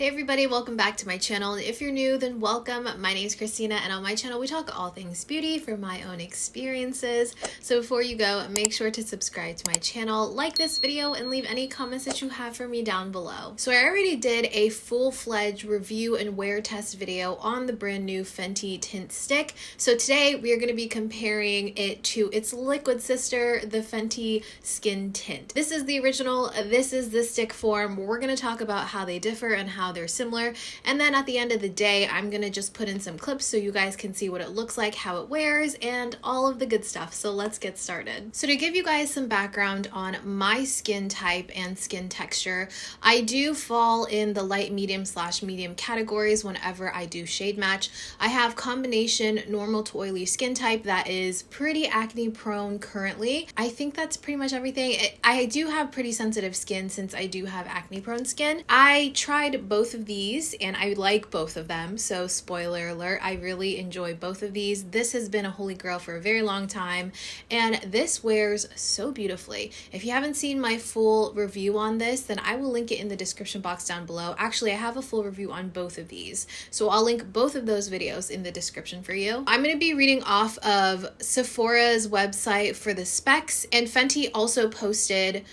Hey everybody, welcome back to my channel. If you're new, then welcome. My name is Christina, and on my channel we talk all things beauty from my own experiences. So before you go, make sure to subscribe to my channel, like this video, and leave any comments that you have for me down below. So I already did a full-fledged review and wear test video on the brand new Fenty Tint stick. So today we are going to be comparing it to its liquid sister, the Fenty Skin Tint. This is the original, this is the stick form. We're going to talk about how they differ and how they're similar, and then at the end of the day I'm gonna just put in some clips so you guys can see what it looks like, how it wears, and all of the good stuff. So let's get started. So to give you guys some background on my skin type and skin texture, I do fall in the light medium / medium categories whenever I do shade match. I have combination normal to oily skin type that is pretty acne prone currently. I think that's pretty much everything. I do have pretty sensitive skin since I do have acne prone skin. I tried both of these and I like both of them, so spoiler alert, I really enjoy both of these. This has been a holy grail for a very long time, and this wears so beautifully. If you haven't seen my full review on this, then I will link it in the description box down below. Actually, I have a full review on both of these, so I'll link both of those videos in the description for you. I'm going to be reading off of Sephora's website for the specs, and Fenty also posted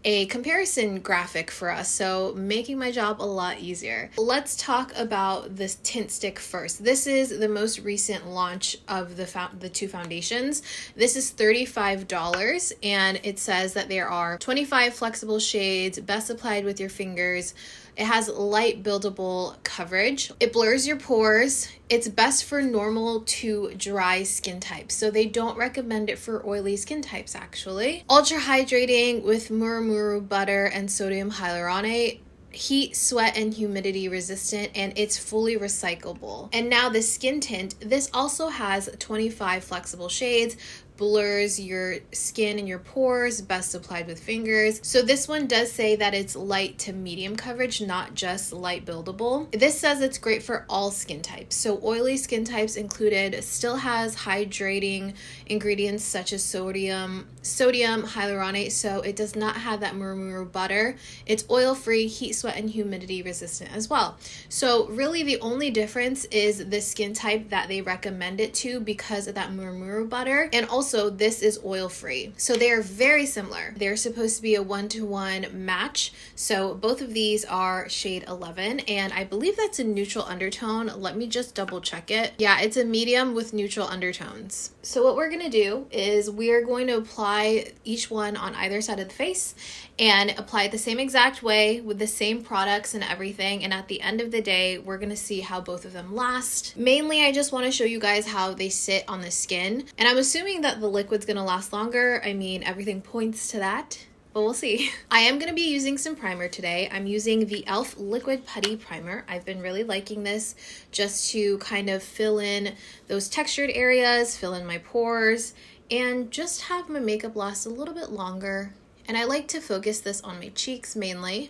a comparison graphic for us, so making my job a lot easier. Let's talk about this tint stick first. This is the most recent launch of the two foundations. This is $35, and it says that there are 25 flexible shades, best applied with your fingers. It has light buildable coverage. It blurs your pores. It's best for normal to dry skin types, so they don't recommend it for oily skin types actually. Ultra hydrating with murumuru butter and sodium hyaluronate. Heat, sweat, and humidity resistant, and it's fully recyclable. And now the skin tint, this also has 25 flexible shades, blurs your skin and your pores, best applied with fingers. So this one does say that it's light to medium coverage, not just light buildable. This says it's great for all skin types. So oily skin types included, still has hydrating ingredients such as sodium hyaluronate, so it does not have that murumuru butter. It's oil-free, heat, sweat, and humidity resistant as well. So really the only difference is the skin type that they recommend it to because of that murumuru butter, and also this is oil-free. So they are very similar. They're supposed to be a 1-to-1 match. So both of these are shade 11, and I believe that's a neutral undertone. Let me just double check it. Yeah, it's a medium with neutral undertones. So what we're gonna do is we are going to apply each one on either side of the face and apply it the same exact way with the same products and everything, and at the end of the day we're gonna see how both of them last. Mainly I just want to show you guys how they sit on the skin, and I'm assuming that the liquid's gonna last longer. I mean, everything points to that, but we'll see. I am going to be using some primer today. I'm using the e.l.f. Liquid Putty Primer. I've been really liking this just to kind of fill in those textured areas, fill in my pores, and just have my makeup last a little bit longer. And I like to focus this on my cheeks mainly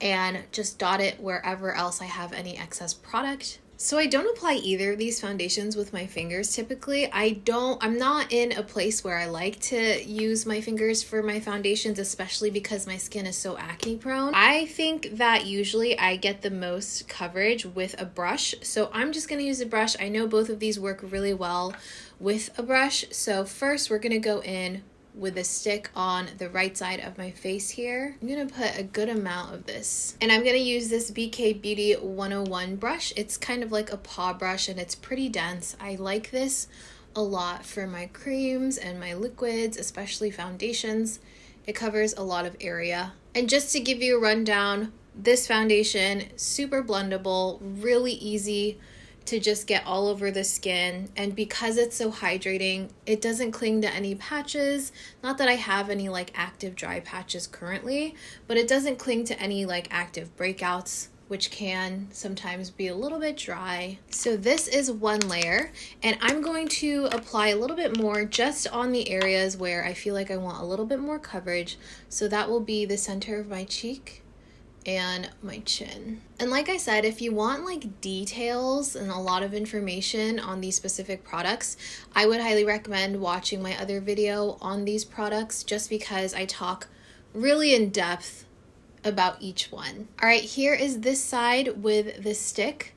and just dot it wherever else I have any excess product. So I don't apply either of these foundations with my fingers typically. I'm not in a place where I like to use my fingers for my foundations, especially because my skin is so acne prone. I think that usually I get the most coverage with a brush, so I'm just gonna use a brush. I know both of these work really well with a brush. So first we're gonna go in with a stick on the right side of my face here. I'm gonna put a good amount of this, and I'm gonna use this BK Beauty 101 brush. It's kind of like a paw brush and it's pretty dense. I like this a lot for my creams and my liquids, especially foundations. It covers a lot of area. And just to give you a rundown, this foundation, super blendable, really easy to just get all over the skin, and because it's so hydrating, it doesn't cling to any patches. Not that I have any like active dry patches currently, but it doesn't cling to any like active breakouts, which can sometimes be a little bit dry. So this is one layer, and I'm going to apply a little bit more just on the areas where I feel like I want a little bit more coverage. So that will be the center of my cheek and my chin. And like I said, if you want like details and a lot of information on these specific products, I would highly recommend watching my other video on these products, just because I talk really in depth about each one. All right, here is this side with the stick,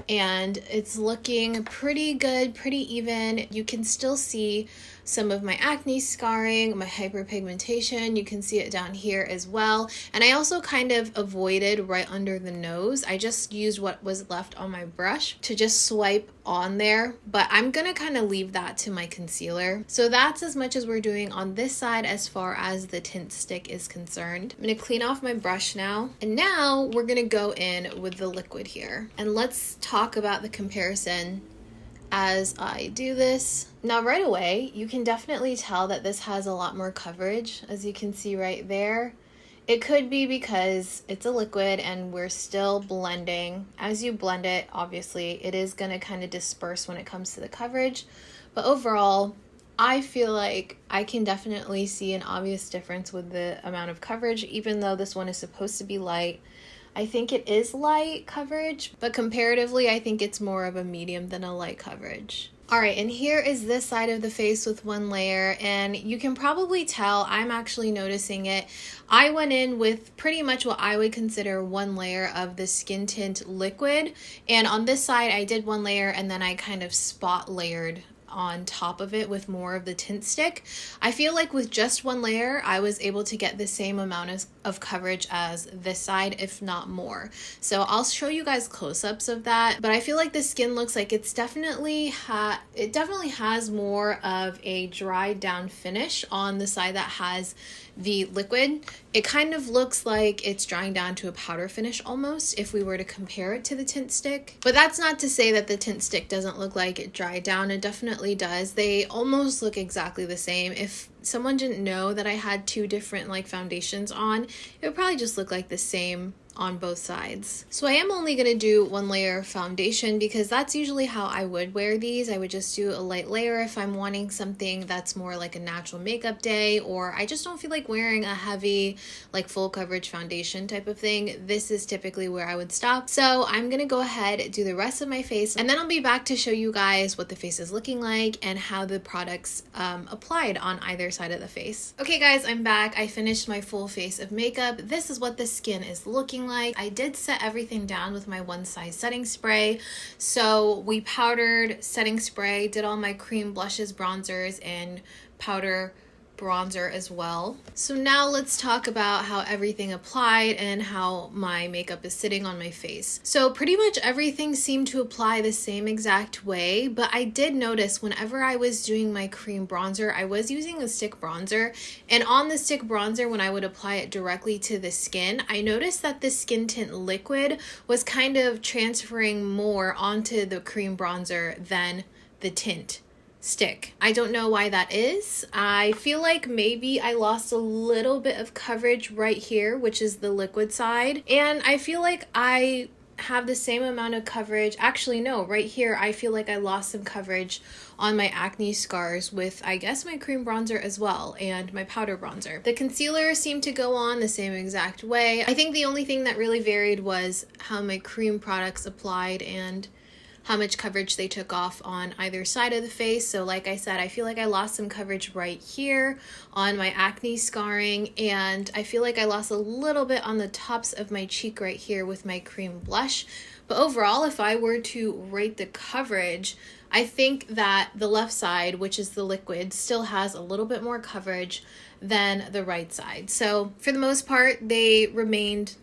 and it's looking pretty good, pretty even. You can still see some of my acne scarring, my hyperpigmentation. You can see it down here as well. And I also kind of avoided right under the nose. I just used what was left on my brush to just swipe on there, but I'm gonna kind of leave that to my concealer. So that's as much as we're doing on this side as far as the tint stick is concerned. I'm gonna clean off my brush now, and now we're gonna go in with the liquid here. And let's talk about the comparison as I do this. Now right away, you can definitely tell that this has a lot more coverage, as you can see right there. It could be because it's a liquid and we're still blending. As you blend it, obviously, it is gonna kind of disperse when it comes to the coverage. But overall, I feel like I can definitely see an obvious difference with the amount of coverage, even though this one is supposed to be light. I think it is light coverage, but comparatively, I think it's more of a medium than a light coverage. All right, and here is this side of the face with one layer, and you can probably tell I'm actually noticing it. I went in with pretty much what I would consider one layer of the Skin Tint liquid, and on this side I did one layer and then I kind of spot layered on top of it with more of the tint stick. I feel like with just one layer, I was able to get the same amount of coverage as this side, if not more. So I'll show you guys close-ups of that, but I feel like the skin looks like it definitely has more of a dried down finish on the side that has the liquid. It kind of looks like it's drying down to a powder finish almost if we were to compare it to the tint stick. But that's not to say that the tint stick doesn't look like it dried down. It definitely does. They almost look exactly the same. If someone didn't know that I had two different like foundations on, it would probably just look like the same on both sides. So I am only going to do one layer of foundation because that's usually how I would wear these. I would just do a light layer if I'm wanting something that's more like a natural makeup day, or I just don't feel like wearing a heavy like full coverage foundation type of thing. This is typically where I would stop. So I'm going to go ahead, do the rest of my face, and then I'll be back to show you guys what the face is looking like and how the products applied on either side of the face. Okay guys, I'm back. I finished my full face of makeup. This is what the skin is looking like. I did set everything down with my one size setting spray. So we powdered, setting spray, did all my cream blushes, bronzers, and powder bronzer as well. So now let's talk about how everything applied and how my makeup is sitting on my face. So pretty much everything seemed to apply the same exact way, but I did notice whenever I was doing my cream bronzer, I was using a stick bronzer, and on the stick bronzer, when I would apply it directly to the skin, I noticed that the Skin Tint liquid was kind of transferring more onto the cream bronzer than the tint stick. I don't know why that is. I feel like maybe I lost a little bit of coverage right here, which is the liquid side, and I feel like I have the same amount of coverage. Actually, no, right here I feel like I lost some coverage on my acne scars with, I guess, my cream bronzer as well and my powder bronzer. The concealer seemed to go on the same exact way. I think the only thing that really varied was how my cream products applied and how much coverage they took off on either side of the face. So like I said, I feel like I lost some coverage right here on my acne scarring, and I feel like I lost a little bit on the tops of my cheek right here with my cream blush. But overall, if I were to rate the coverage, I think that the left side, which is the liquid, still has a little bit more coverage than the right side. So for the most part, they remained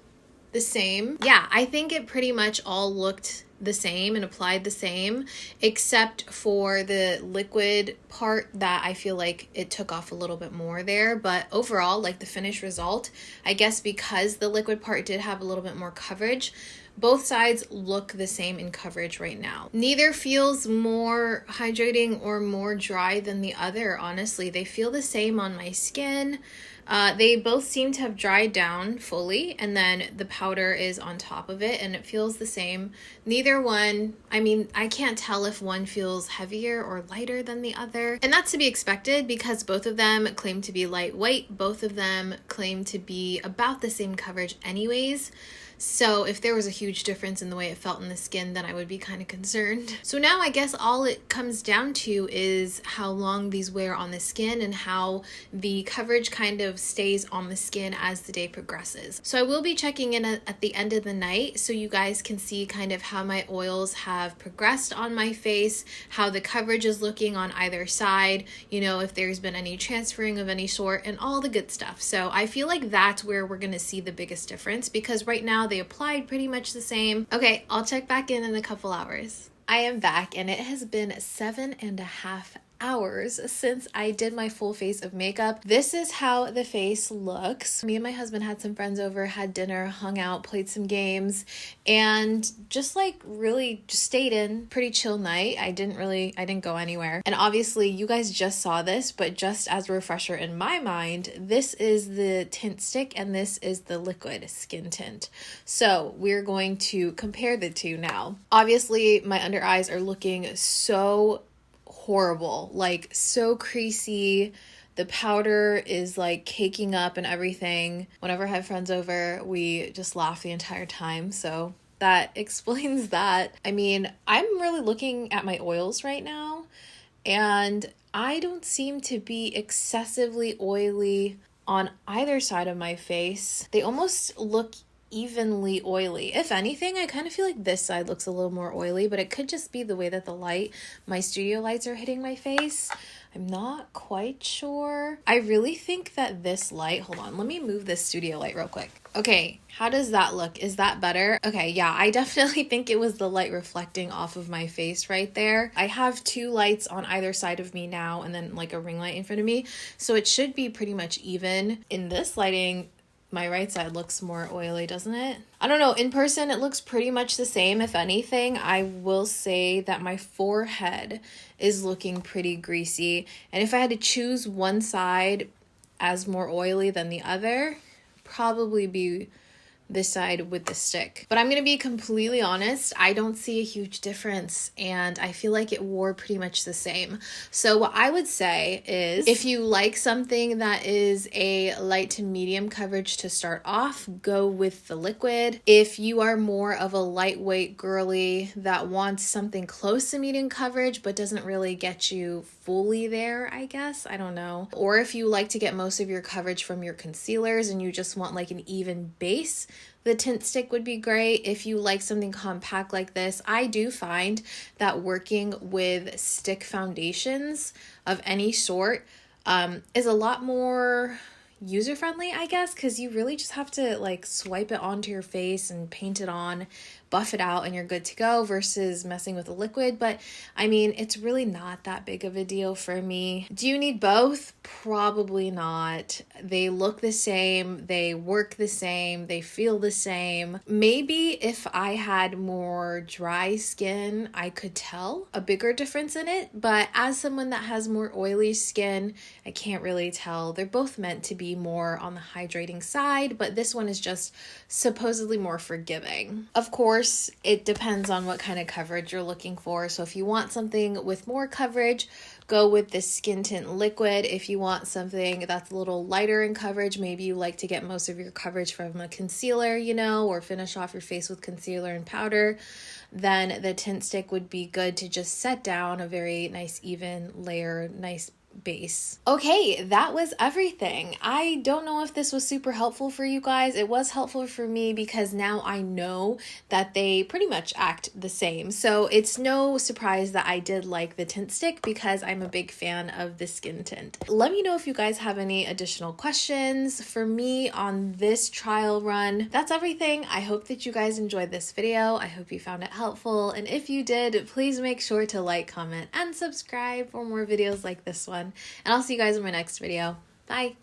the same. Yeah, I think it pretty much all looked the same and applied the same, except for the liquid part that I feel like it took off a little bit more there. But overall, like the finished result, I guess because the liquid part did have a little bit more coverage, both sides look the same in coverage right now. Neither feels more hydrating or more dry than the other, honestly. They feel the same on my skin. They both seem to have dried down fully, and then the powder is on top of it, and it feels the same. Neither one, I mean, I can't tell if one feels heavier or lighter than the other, and that's to be expected because both of them claim to be lightweight. Both of them claim to be about the same coverage anyways. So if there was a huge difference in the way it felt in the skin, then I would be kind of concerned. So now I guess all it comes down to is how long these wear on the skin and how the coverage kind of of stays on the skin as the day progresses. So I will be checking in at the end of the night so you guys can see kind of how my oils have progressed on my face, how the coverage is looking on either side, you know, if there's been any transferring of any sort and all the good stuff. So I feel like that's where we're gonna see the biggest difference because right now they applied pretty much the same. Okay, I'll check back in a couple hours. I am back and it has been 7.5 hours since I did my full face of makeup. This is how the face looks. Me and my husband had some friends over, had dinner, hung out, played some games, and just like really just stayed in. Pretty chill night. I didn't go anywhere. And obviously you guys just saw this, but just as a refresher in my mind, this is the tint stick and this is the liquid skin tint. So we're going to compare the two now. Obviously my under eyes are looking so horrible, like so creasy. The powder is like caking up and everything. Whenever I have friends over, we just laugh the entire time. So that explains that. I mean, I'm really looking at my oils right now and I don't seem to be excessively oily on either side of my face. They almost look evenly oily. If anything, I kind of feel like this side looks a little more oily, but it could just be the way that my studio lights are hitting my face. I'm not quite sure. I really think that this light, hold on, let me move this studio light real quick. Okay, how does that look? Is that better? Okay, yeah, I definitely think it was the light reflecting off of my face right there. I have two lights on either side of me now and then like a ring light in front of me. So it should be pretty much even. In this lighting, my right side looks more oily, doesn't it? I don't know. In person, it looks pretty much the same. If anything, I will say that my forehead is looking pretty greasy. And if I had to choose one side as more oily than the other, probably be this side with the stick. But I'm going to be completely honest, I don't see a huge difference and I feel like it wore pretty much the same. So what I would say is if you like something that is a light to medium coverage to start off, go with the liquid. If you are more of a lightweight girly that wants something close to medium coverage but doesn't really get you fully there, I guess, I don't know. Or if you like to get most of your coverage from your concealers and you just want like an even base, the tint stick would be great. If you like something compact like this, I do find that working with stick foundations of any sort is a lot more user-friendly, I guess, because you really just have to like swipe it onto your face and paint it on, buff it out, and you're good to go versus messing with a liquid. But I mean, it's really not that big of a deal for me. Do you need both? Probably not. They look the same, they work the same, they feel the same. Maybe if I had more dry skin, I could tell a bigger difference in it, but as someone that has more oily skin, I can't really tell. They're both meant to be more on the hydrating side, but this one is just supposedly more forgiving. Of course, it depends on what kind of coverage you're looking for. So if you want something with more coverage, go with the skin tint liquid. If you want something that's a little lighter in coverage, maybe you like to get most of your coverage from a concealer, you know, or finish off your face with concealer and powder, then the tint stick would be good to just set down a very nice even layer, nice base. Okay, that was everything. I don't know if this was super helpful for you guys. It was helpful for me because now I know that they pretty much act the same. So it's no surprise that I did like the tint stick because I'm a big fan of the skin tint. Let me know if you guys have any additional questions for me on this trial run. That's everything. I hope that you guys enjoyed this video. I hope you found it helpful. And if you did, please make sure to like, comment, and subscribe for more videos like this one. And I'll see you guys in my next video. Bye.